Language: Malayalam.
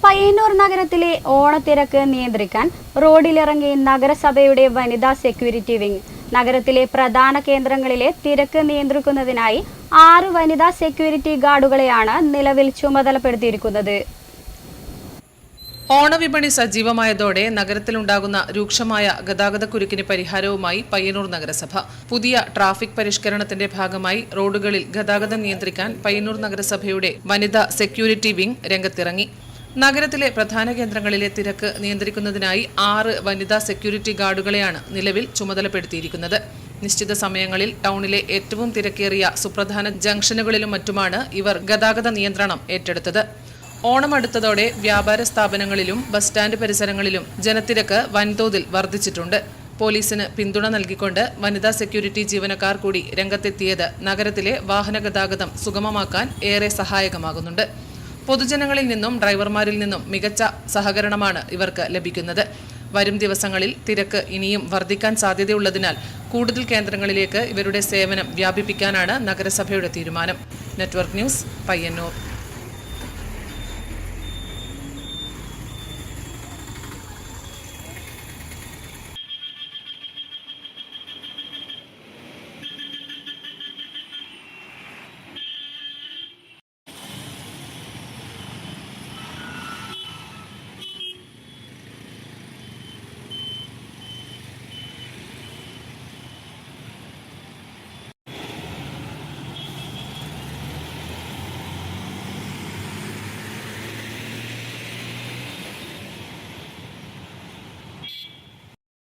പയ്യന്നൂർ നഗരത്തിലെ ഓണത്തിരക്ക് നിയന്ത്രിക്കാൻ റോഡിലിറങ്ങി നഗരസഭയുടെ വനിതാ സെക്യൂരിറ്റി വിംഗ്. നഗരത്തിലെ പ്രധാന കേന്ദ്രങ്ങളിലെ തിരക്ക് നിയന്ത്രിക്കുന്നതിനായി 6 വനിതാ സെക്യൂരിറ്റി ഗാർഡുകളെയാണ് നിലവിൽ ചുമതലപ്പെടുത്തിയിരിക്കുന്നത്. ഓണവിപണി സജീവമായതോടെ നഗരത്തിലുണ്ടാകുന്ന രൂക്ഷമായ ഗതാഗതക്കുരുക്കിന് പരിഹാരവുമായി പയ്യന്നൂർ നഗരസഭ. പുതിയ ട്രാഫിക് പരിഷ്കരണത്തിന്റെ ഭാഗമായി റോഡുകളിൽ ഗതാഗതം നിയന്ത്രിക്കാൻ പയ്യന്നൂർ നഗരസഭയുടെ വനിതാ സെക്യൂരിറ്റി വിംഗ് രംഗത്തിറങ്ങി. നഗരത്തിലെ പ്രധാന കേന്ദ്രങ്ങളിലെ തിരക്ക് നിയന്ത്രിക്കുന്നതിനായി 6 വനിതാ സെക്യൂരിറ്റി ഗാർഡുകളെയാണ് നിലവിൽ ചുമതലപ്പെടുത്തിയിരിക്കുന്നത്. നിശ്ചിത സമയങ്ങളിൽ ടൗണിലെ ഏറ്റവും തിരക്കേറിയ സുപ്രധാന ജംഗ്ഷനുകളിലും മറ്റുമാണ് ഇവർ ഗതാഗത നിയന്ത്രണം ഏറ്റെടുത്തത്. ഓണം അടുത്തതോടെ വ്യാപാര സ്ഥാപനങ്ങളിലും ബസ് സ്റ്റാൻഡ് പരിസരങ്ങളിലും ജനത്തിരക്ക് വൻതോതിൽ വർദ്ധിച്ചിട്ടുണ്ട്. പോലീസിന് പിന്തുണ നൽകിക്കൊണ്ട് വനിതാ സെക്യൂരിറ്റി ജീവനക്കാർ കൂടി രംഗത്തെത്തിയത് നഗരത്തിലെ വാഹന ഗതാഗതം സുഗമമാക്കാൻ ഏറെ സഹായകമാകുന്നുണ്ട്. പൊതുജനങ്ങളിൽ നിന്നും ഡ്രൈവർമാരിൽ നിന്നും മികച്ച സഹകരണമാണ് ഇവർക്ക് ലഭിക്കുന്നത്. വരും ദിവസങ്ങളിൽ തിരക്ക് ഇനിയും വർദ്ധിക്കാൻ സാധ്യതയുള്ളതിനാൽ കൂടുതൽ കേന്ദ്രങ്ങളിലേക്ക് ഇവരുടെ സേവനം വ്യാപിപ്പിക്കാനാണ് നഗരസഭയുടെ തീരുമാനം. Network news, Payyanur.